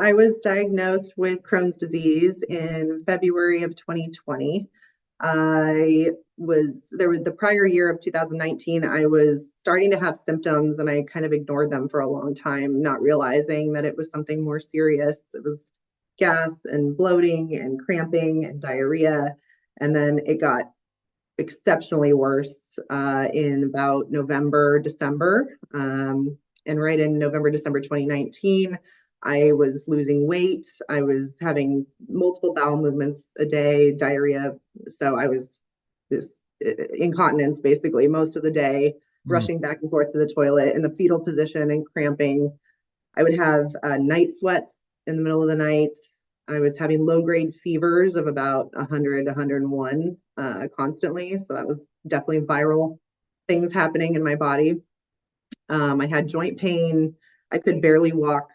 I was diagnosed with Crohn's disease in February of 2020. There was the prior year of 2019, I was starting to have symptoms and I kind of ignored them for a long time, not realizing that it was something more serious. It was gas and bloating and cramping and diarrhea. And then it got exceptionally worse in about November, December. And right in November, December 2019, I was losing weight. I was having multiple bowel movements a day, diarrhea. So I was just incontinence basically most of the day, Mm, rushing back and forth to the toilet in the fetal position and cramping. I would have night sweats in the middle of the night. I was having low grade fevers of about 100, 101 constantly. So that was definitely viral things happening in my body. I had joint pain. I could barely walk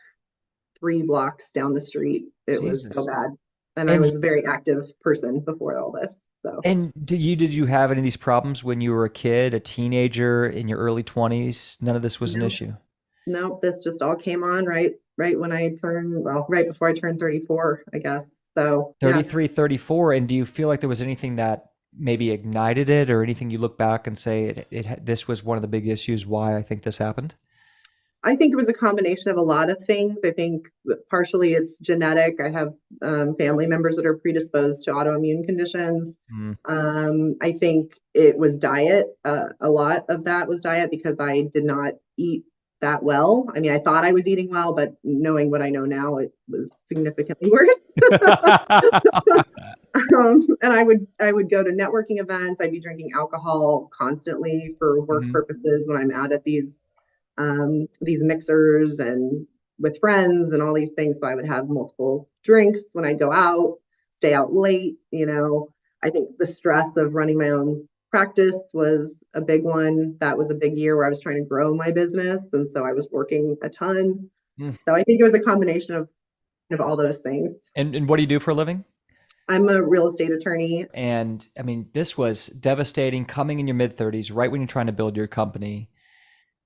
3 blocks down the street. It was so Jesus. bad. And I And was a very active person before all this. So, and did you have any of these problems when you were a kid, a teenager, in your early 20s? None of this was an no, issue. no, this just all came on right when I turned, well, right before I turned 34, I guess. So, yeah, 33, 34, and do you feel like there was anything that maybe ignited it or anything you look back and say this was one of the big issues why I think this happened? I think it was a combination of a lot of things. I think partially it's genetic. I have family members that are predisposed to autoimmune conditions. Mm, I think it was diet. A lot of that was diet because I did not eat that well. I mean, I thought I was eating well, but knowing what I know now, it was significantly worse. And I would go to networking events. I'd be drinking alcohol constantly for work mhm. purposes when I'm out at these mixers and with friends and all these things. So I would have multiple drinks when I'd go out, stay out late. I think the stress of running my own practice was a big one. That was a big year where I was trying to grow my business. And so I was working a ton. Mm. So I think it was a combination of all those things. And what do you do for a living? I'm a real estate attorney. And I mean, this was devastating coming in your mid 30s, right when you're trying to build your company,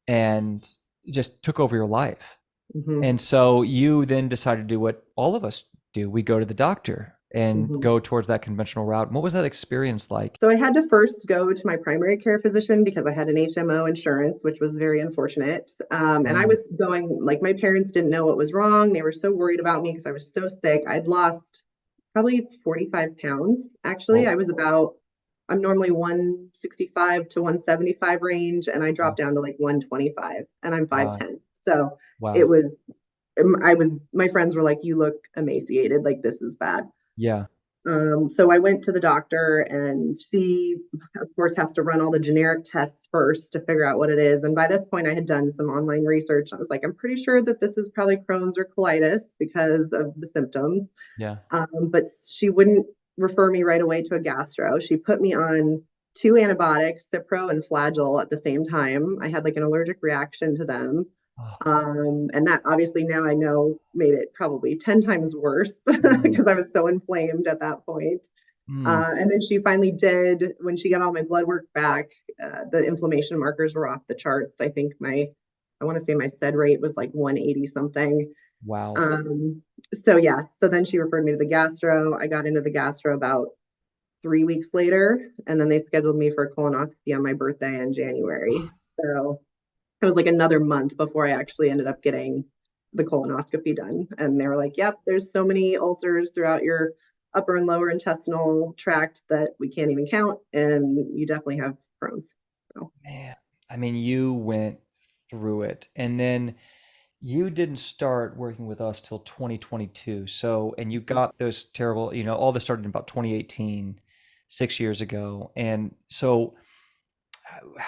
and just took over your life. Mhm, And so you then decided to do what all of us do. We go to the doctor and mhm. go towards that conventional route. What was that experience like? So I had to first go to my primary care physician because I had an HMO insurance, which was very unfortunate. And I Mm, was going, like, my parents didn't know what was wrong. They were so worried about me because I was so sick. I'd lost probably 45 pounds. Actually, oh, I'm normally 165 to 175 range, and I dropped wow. down to like 125, and I'm Wow. 5'10. So it Wow. was, my friends were like, you look emaciated, like this is bad. Yeah. So I went to the doctor, and she, of course, has to run all the generic tests first to figure out what it is. And by this point, I had done some online research. I was like, I'm pretty sure that this is probably Crohn's or colitis because of the symptoms. Yeah. But she wouldn't refer me right away to a gastro. She put me on two antibiotics, Cipro and Flagyl, at the same time. I had like an allergic reaction to them. Oh, And that obviously now I know made it probably 10 times worse mm, because I was so inflamed at that point. mm. And then she finally did, when she got all my blood work back, the inflammation markers were off the charts. I want to say my SED rate was like 180 something. Wow. Um, so yeah, so then she referred me to the gastro. I got into the gastro about 3 weeks later, and then they scheduled me for a colonoscopy on my birthday in January. So it was like another month before I actually ended up getting the colonoscopy done. And they were like, yep, there's so many ulcers throughout your upper and lower intestinal tract that we can't even count. And you definitely have Crohn's. So, Man, I mean, you went through it, and then you didn't start working with us till 2022. So, and you got those terrible, all this started in about 2018, 6 years ago. And so,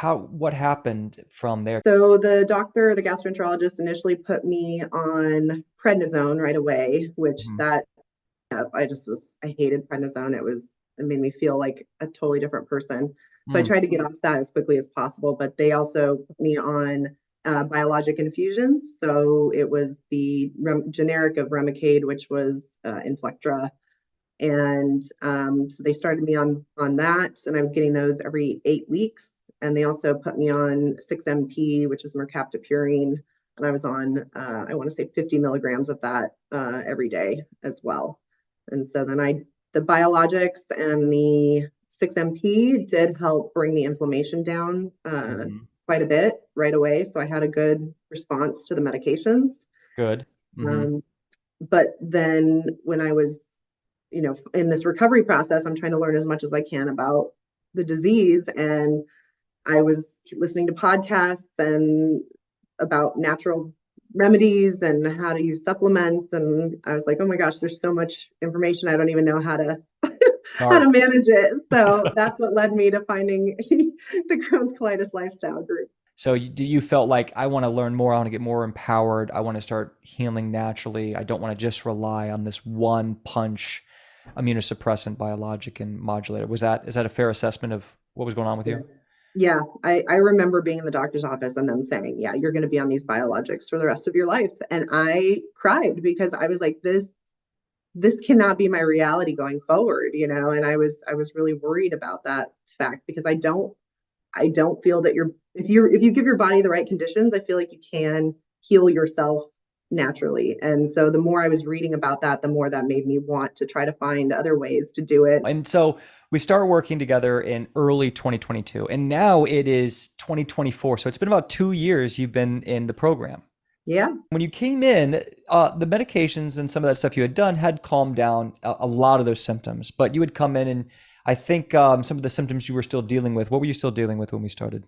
what happened from there? so the doctor, the gastroenterologist, initially put me on prednisone right away, which Mhm. that I hated prednisone. It made me feel like a totally different person. So I Mm. tried to get off that as quickly as possible, but they also put me on biologic infusions. So it was the generic of Remicade, which was Inflectra. And so they started me on that, and I was getting those every 8 weeks. And they also put me on 6-MP, which is mercaptopurine. and I was on, I want to say 50 milligrams of that every day as well. And so then the biologics and the 6-MP did help bring the inflammation down Hmm. quite a bit right away. So I had a good response to the medications. Good. Hmm. Um, but then when I was, in this recovery process, I'm trying to learn as much as I can about the disease. And I was listening to podcasts and about natural remedies and how to use supplements. And I was like, oh my gosh, there's so much information. I don't even know how to how to Smart. manage it. So that's what led me to finding the Crohn's Colitis Lifestyle Group. So you felt like I want to learn more, I want to get more empowered, I want to start healing naturally. I don't want to just rely on this one punch immunosuppressant biologic and modulator. Is that a fair assessment of what was going on with Yeah. you? Yeah, I remember being in the doctor's office and them saying, yeah, you're going to be on these biologics for the rest of your life. And I cried because I was like, this cannot be my reality going forward, and I was really worried about that fact because I don't feel that if you give your body the right conditions, I feel like you can heal yourself naturally. And so the more I was reading about that, the more that made me want to try to find other ways to do it. And so we started working together in early 2022, and now it is 2024. So it's been about 2 years you've been in the program. Yeah. When you came in, the medications and some of that stuff you had done had calmed down a lot of those symptoms, but you had come in and I think some of the symptoms you were still dealing with. What were you still dealing with when we started?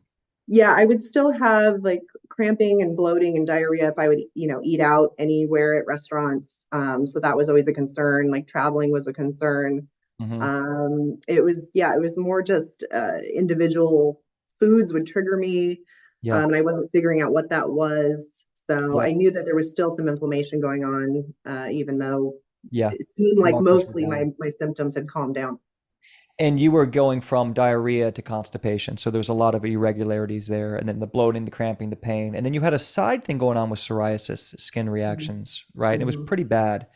Yeah, I would still have like cramping and bloating and diarrhea if I would, eat out anywhere at restaurants. So that was always a concern. Like traveling was a concern. Hmm. It was more just individual foods would trigger me. Yep. And I wasn't figuring out what that was. So I Yep. knew that there was still some inflammation going on, even though Yeah. it seemed The like markers were mostly down. my symptoms had calmed down. And you were going from diarrhea to constipation. So there was a lot of irregularities there. And then the bloating, the cramping, the pain. And then you had a side thing going on with psoriasis, skin Mhm. reactions, right? And it was Mhm. pretty bad.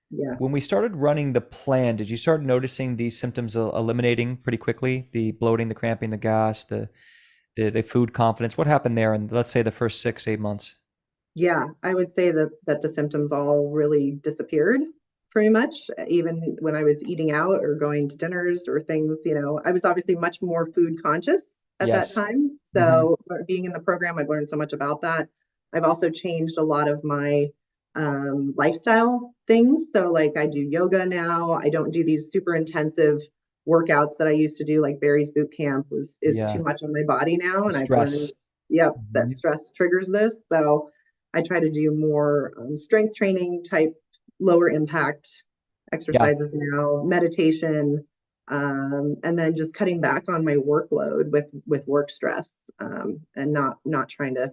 Yeah. When we started running the plan, did you start noticing these symptoms eliminating pretty quickly? The bloating, the cramping, the gas, the food confidence. What happened there in, let's say, the first 6, 8 months? Yeah, I would say that the symptoms all really disappeared pretty much, even when I was eating out or going to dinners or things, I was obviously much more food conscious at that Yes. time. Hmm. So being in the program, I've learned so much about that. I've also changed a lot of my lifestyle things. So like I do yoga now. I don't do these super intensive workouts that I used to do, like Barry's boot camp is too Yeah. much on my body now. The And I've learned, stress. yep, that Mhm. stress triggers this. So I try to do more strength training type, lower impact Yeah. exercises now, meditation, and then just cutting back on my workload with work stress, and not trying to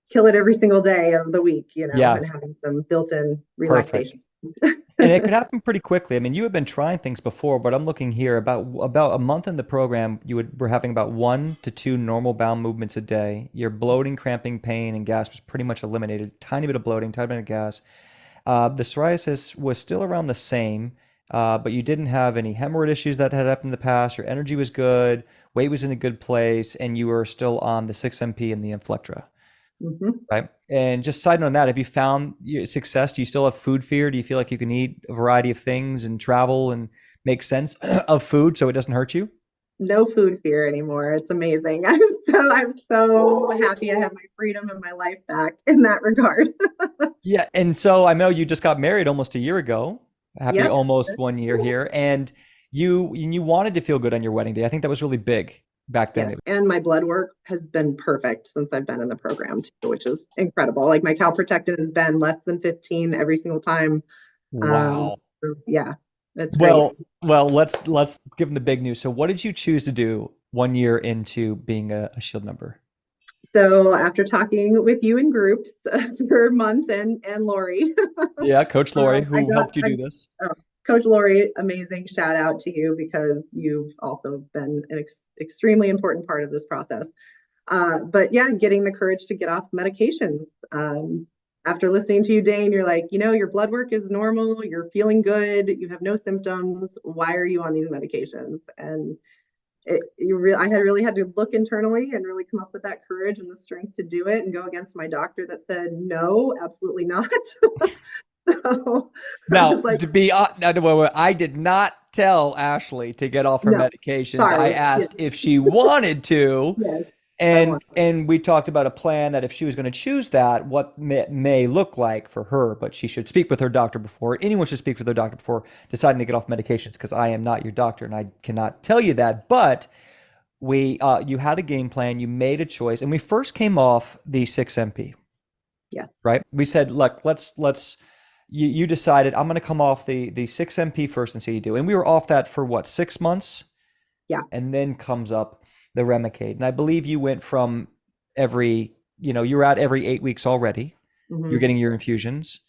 kill it every single day of the week, Yeah. and having some built-in Perfect. relaxation. And it could happen pretty quickly. I mean, you had been trying things before, but I'm looking here about a month in the program, were having about 1 to 2 normal bowel movements a day. Your bloating, cramping, pain, and gas was pretty much eliminated. Tiny bit of bloating, tiny bit of gas. The psoriasis was still around the same, but you didn't have any hemorrhoid issues that had happened in the past. Your energy was good, weight was in a good place, and you were still on the 6-MP and the Inflectra. Mhm. Right. And just side note on that, have you found success? Do you still have food fear? Do you feel like you can eat a variety of things and travel and make sense of food so it doesn't hurt you? No food fear anymore. It's amazing. I'm so happy I have my freedom and my life back in that regard. Yeah. And so I know you just got married almost a year ago. Happy Yep. almost 1 year here. And you wanted to feel good on your wedding day. I think that was really big back Yes, then. and my blood work has been perfect since I've been in the program too, which is incredible. Like my protectin has been less than 15 every single time. Wow. So yeah, that's great. Well, let's give them the big news. So what did you choose to do 1 year into being a Shield member? So after talking with you in groups for months and Lori, Yeah, Coach Lori, I who got helped you I do this. oh, Coach Lori, amazing shout out to you because you've also been an extremely important part of this process. But yeah, getting the courage to get off medications. After listening to you, Dane, you're like, your blood work is normal, you're feeling good, you have no symptoms. Why are you on these medications? And I had really had to look internally and really come up with that courage and the strength to do it and go against my doctor that said, no, absolutely not. So I Now, was like, to be no, no, wait, wait, I did not tell Ashley to get off her no, medications. I sorry. Yes, asked if she wanted to, yes, I and want it. we talked about a plan that if she was going to choose that, what may look like for her, but she should speak with her doctor before. Anyone should speak with their doctor before deciding to get off medications, because I am not your doctor and I cannot tell you that. But you had a game plan, you made a choice, and we first came off the 6-MP, Yes. right? We said, look, you decided I'm going to come off the 6-MP first and see how you do. And we were off that for what, 6 months? Yeah. And then comes up the Remicade. And I believe you went from you're at every 8 weeks already. You're Hmm. getting your infusions.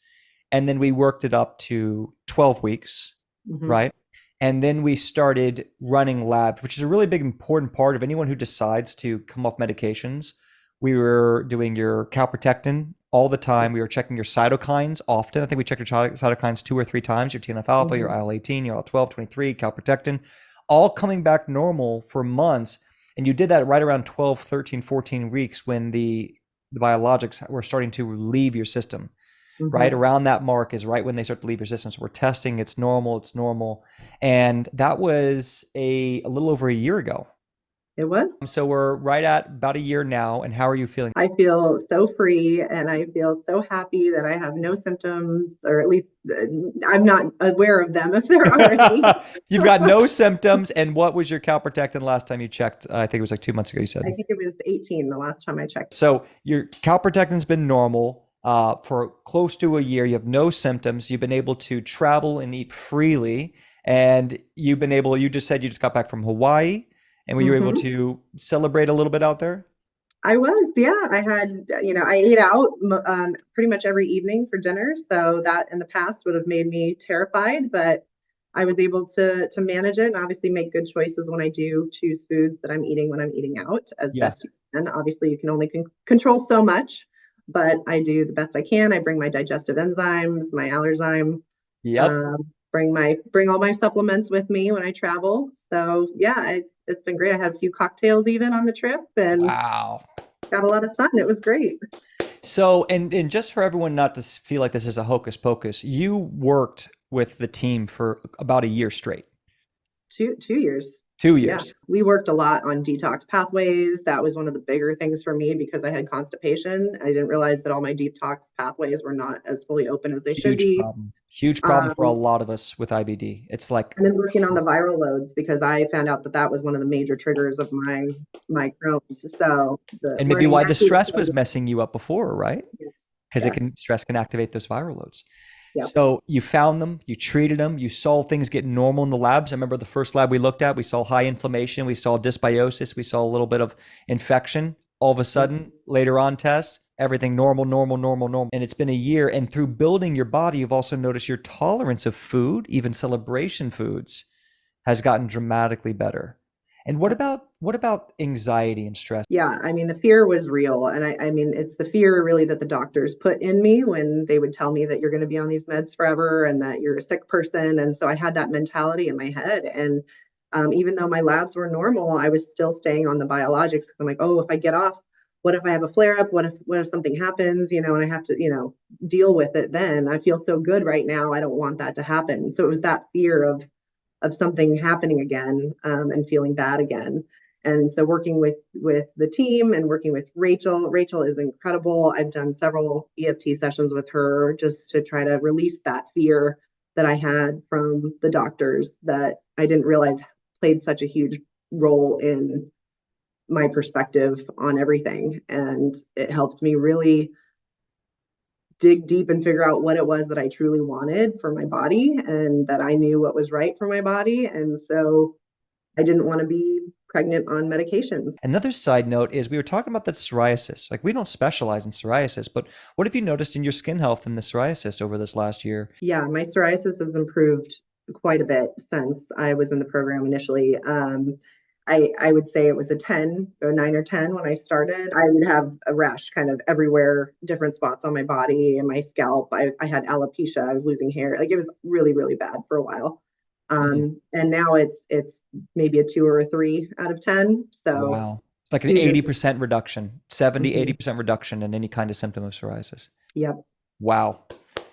And then we worked it up to 12 weeks, Hmm. right? And then we started running labs, which is a really big, important part of anyone who decides to come off medications. We were doing your calprotectin all the time. We were checking your cytokines often. I think we checked your cytokines 2 or 3 times, your TNF alpha, your Hmm. IL-18, your IL-12, 23, calprotectin, all coming back normal for months. And you did that right around 12, 13, 14 weeks when the biologics were starting to leave your system. Right Hmm. around that mark is right when they start to leave your system. So we're testing, it's normal, it's normal. And that was a little over a year ago. It was. So we're right at about a year now. And how are you feeling? I feel so free and I feel so happy that I have no symptoms, or at least I'm not aware of them if there are any. You've got no symptoms. And what was your calprotectin last time you checked? I think it was like 2 months ago, you I said. think it was 18 the last time I checked. So your calprotectin's been normal for close to a year. You have no symptoms. You've been able to travel and eat freely. And you just said you just got back from Hawaii. And were you able Hmm. to celebrate a little bit out there? I was, yeah. I had, I ate out pretty much every evening for dinner. So that in the past would have made me terrified, but I was able to manage it and obviously make good choices when I do choose foods that I'm eating when I'm eating out as Yeah. best you can. Obviously, you can only control so much, but I do the best I can. I bring my digestive enzymes, my allerzyme, Yep. bring all my supplements with me when I travel. So yeah, it's been great. I had a few cocktails even on the trip and Wow. got a lot of sun. It was great. So, and just for everyone not to feel like this is a hocus pocus, you worked with the team for about a year straight, Two years. two Yeah. years. We worked a lot on detox pathways. That was one of the bigger things for me because I had constipation. I didn't realize that all my detox pathways were not as fully open as they should Huge be. problem. Huge problem for a Um, lot of us with IBD. It's like, and then working on the viral loads because I found out that that was one of the major triggers of my Crohn's. So the and maybe learning why that the piece stress was was, messing you up before, right? yes, Because yes, stress can activate those viral loads. yep. So you found them, you treated them, you saw things get normal in the labs. I remember the first lab we looked at, we saw high inflammation, we saw dysbiosis, we saw a little bit of infection. All of a sudden, later on tests, everything normal, normal, normal, normal. And it's been a year. And through building your body, you've also noticed your tolerance of food, even celebration foods, has gotten dramatically better. And what about anxiety and stress? Yeah, I mean, the fear was real. And I mean, it's the fear really that the doctors put in me when they would tell me that you're going to be on these meds forever and that you're a sick person. And so I had that mentality in my head. And even though my labs were normal, I was still staying on the biologics. I'm like, oh, if I get off, what if I have a flare up? What if something happens, and I have to, deal with it then? I feel so good right now. I don't want that to happen. So it was that fear of something happening again, and feeling bad again. And so working with the team and working with Rachel is incredible. I've done several EFT sessions with her just to try to release that fear that I had from the doctors that I didn't realize played such a huge role in my perspective on everything. And it helped me really dig deep and figure out what it was that I truly wanted for my body and that I knew what was right for my body. And so I didn't want to be pregnant on medications. Another side note is we were talking about the psoriasis. Like we don't specialize in psoriasis, but what have you noticed in your skin health in the psoriasis over this last year? Yeah, my psoriasis has improved quite a bit since I was in the program initially. I would say it was a 10 or 9 or 10 when I started. I would have a rash kind of everywhere, different spots on my body and my scalp. I had alopecia. I was losing hair. Like it was really, really bad for a while. Mhm. And now it's maybe a 2 or a 3 out of 10. So Wow. It's like an huge 80% reduction, 70, improvement. 80% reduction in any kind of symptom of psoriasis. Yep. Wow.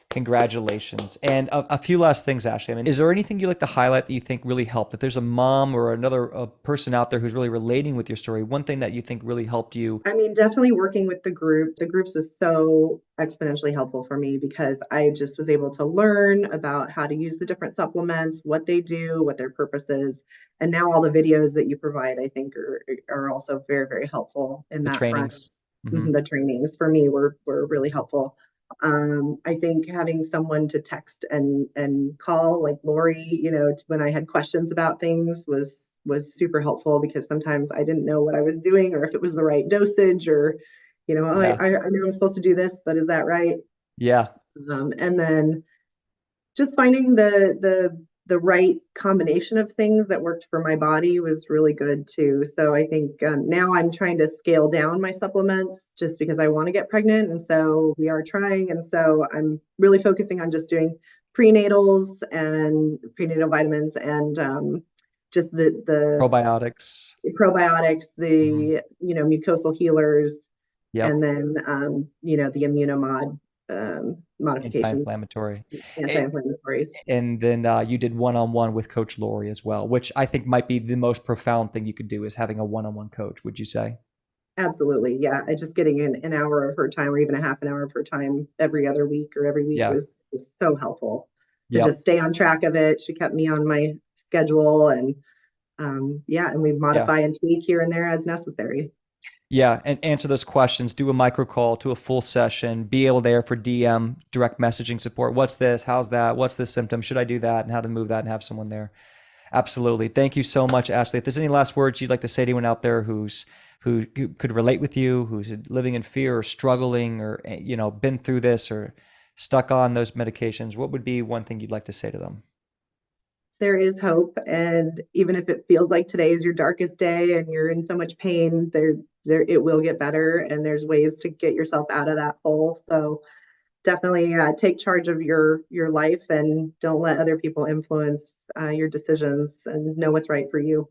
Congratulations. And a few last things, Ashley. I mean, is there anything you'd like to highlight that you think really helped? If there's a mom or another person out there who's really relating with your story, one thing that you think really helped you. I mean, definitely working with the group. The groups was so exponentially helpful for me because I just was able to learn about how to use the different supplements, what they do, what their purpose is. And now all the videos that you provide, I think are also very, very helpful in The that front. trainings. Hmm. The trainings for me were really helpful. I think having someone to text and call like Lori, when I had questions about things was super helpful because sometimes I didn't know what I was doing or if it was the right dosage or, oh, Yeah. I know I'm supposed to do this, but is that right? Yeah. And then just finding the right combination of things that worked for my body was really good too. So I think now I'm trying to scale down my supplements just because I want to get pregnant, and so we are trying. And so I'm really focusing on just doing prenatals and prenatal vitamins and just the Probiotics. probiotics, Hmm. the mucosal healers, Yep. and then the immunomod modifications, Anti-inflammatory. anti-inflammatories. And then you did one-on-one with Coach Lori as well, which I think might be the most profound thing you could do is having a one-on-one coach, would you say? Absolutely. Yeah. I just getting an hour of her time or even a half an hour of her time every other week or every week Yeah. was so helpful to Yep. just stay on track of it. She kept me on my schedule and yeah, and we Yeah. modify and tweak here and there as necessary. Yeah. And answer those questions, do a micro call to a full session, be able there for DM, direct messaging support. What's this? How's that? What's this symptom? Should I do that? And how to move that and have someone there. Absolutely. Thank you so much, Ashley. If there's any last words you'd like to say to anyone out there who could relate with you, who's living in fear or struggling or been through this or stuck on those medications, what would be one thing you'd like to say to them? There is hope, and even if it feels like today is your darkest day and you're in so much pain, there it will get better, and there's ways to get yourself out of that hole. So definitely take charge of your life and don't let other people influence your decisions and know what's right for you.